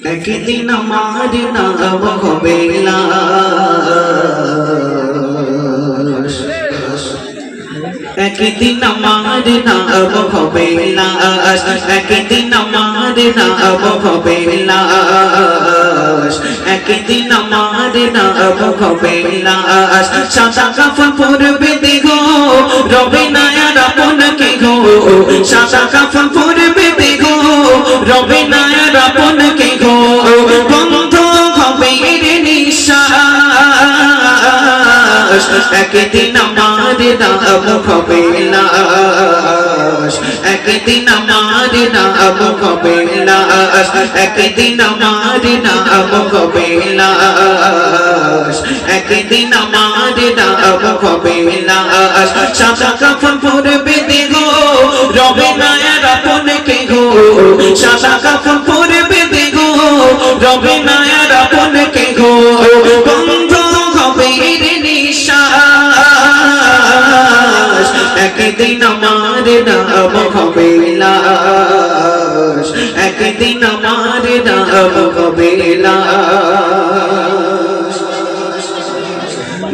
একদিন আমার নাম হবে লাশ, একদিন আমার নাম হবে লাশ, একদিন আমার নাম হবে লাশ, একদিন আমার নাম হবে লাশ। সাদা কাফন পরবে দেখো রবে না আর আপনাকে গো, সাদা কাফন পরবে দেখো রবে না আর আপনাকে গো, বন্ধ হবে রে নিঃশ্বাস, একদিন আমার নাম হবে লাশ, একদিন আমার নাম হবে লাশ, একদিন আমার নাম হবে লাশ, একদিন আমার নাম হবে লাশ। সাদা কাফন পরবে দেখো রবে না আর আপনাকে গো, সাদা কাফন পরবে দেখো রবে না আর আপনাকে গো, বন্ধ হবে রে নিঃশ্বাস, একদিন আমার নাম হবে লাশ, একদিন আমার নাম হবে লাশ।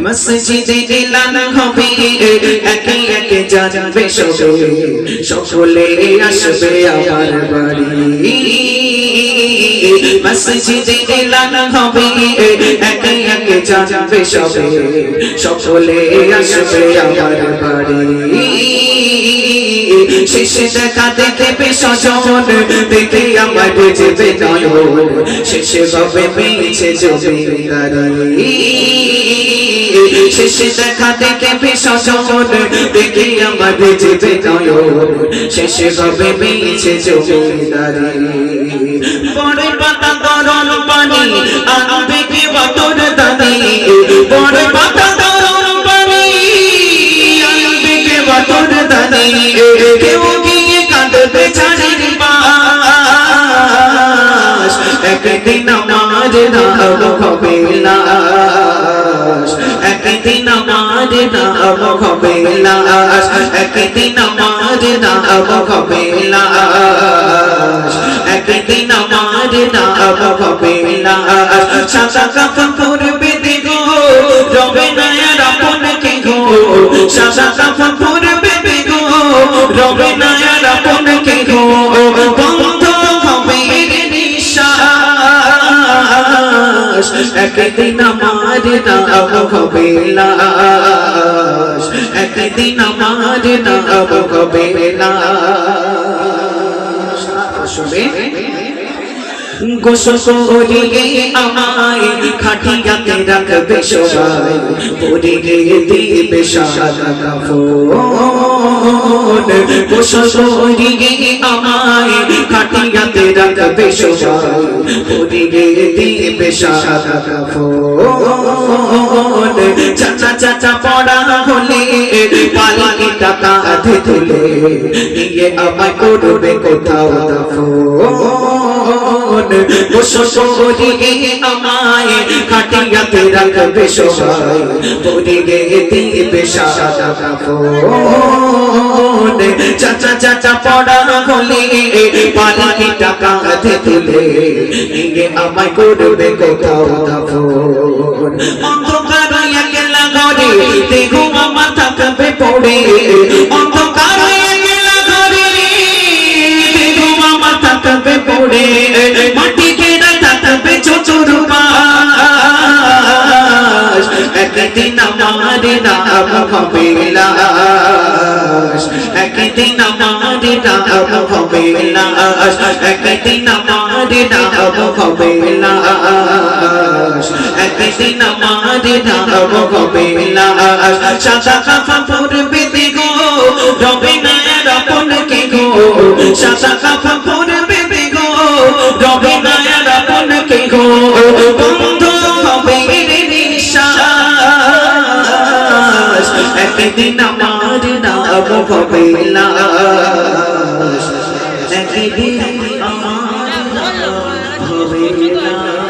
মসজিদে এলান হবে একে একে জানবে সবে, সকলে আসবে আমার বাড়ি, মসজিদে এলান হবে একে একে জানবে সবে, সকলে আসবে আমার বাড়ি। শেষে দেখা দেখবে স্বজন, দেখে আমার বুঝবে নয়ন, শেষে হবে পেয়েছে জমিদারি, শেষে দেখা দেখবে স্বজন, দেখে আমার বুঝবে নয়ন, শেষে হবে পেয়েছে জমিদারি। বড় পাতা গরম পানি আনবে কে বতর দানি, বড় পাতা গরম পানি আনবে কে বতর দানি, কেউ গিয়ে কাঁদবে চারির পাশ, একদিন আমার নাম হবে লাশ, একদিন আমার নাম হবে লাশ, একদিন আমার নাম হবে লাশ, একদিন আমার নাম হবে লাশ। সাদা কাফন পরবে দেখো রবে না আর আপনাকে গো, সাদা কাফন পরবে দেখো রবে না আর আপনাকে গো, বন্ধ হবে রে নিঃশ্বাস, একদিন আমার নাম হবে লাশ, একদিন আমার নাম হবে লাশ। শুনে গোসল করিয়ে আমায় খাটিয়াতে রাখবে সবাই, পরিয়ে দিবে সাদা কাফন, গোসল করিয়ে আমায় খাটিয়াতে রাখবে সবাই, পরিয়ে দিবে সাদা কাফন। চাচা চাচা পড়া হলে পালকি টাকা হাতে তুলে নিয়ে আমায় করবে কোথাও দাফন, গোসল করিয়ে আমায় খাটিয়াতে রাখবে সবাই, পরিয়ে দিবে সাদা কাফন। চাচা চাচা পড়া হলে পালকি টাকা হাতে তুলে নিয়ে আমায় করবে কোথাও দাফন। অন্ধকার একলা ঘরে দেখো আমার থাকবে পড়ে, অন্ধকার একলা ঘরে দেখো আমার থাকবে পড়ে, মাটি কেনা থাকবে চোচর পাশ, একদিন আমার নাম হবে লাশ, একদিন আমার নাম হবে লাশ, একদিন আমার নাম হবে লাশ, একদিন আমার নাম হবে লাশ। সাদা কাফন পরবে দেখো রবে না আর আপনাকে গো, সাদা কাফন পরবে দেখো রবে না আর আপনাকে গো, বন্ধ হবে রে নিঃশ্বাস, একদিন আমার নাম হবে লাশ, একদিন আমার নাম হবে লাশ।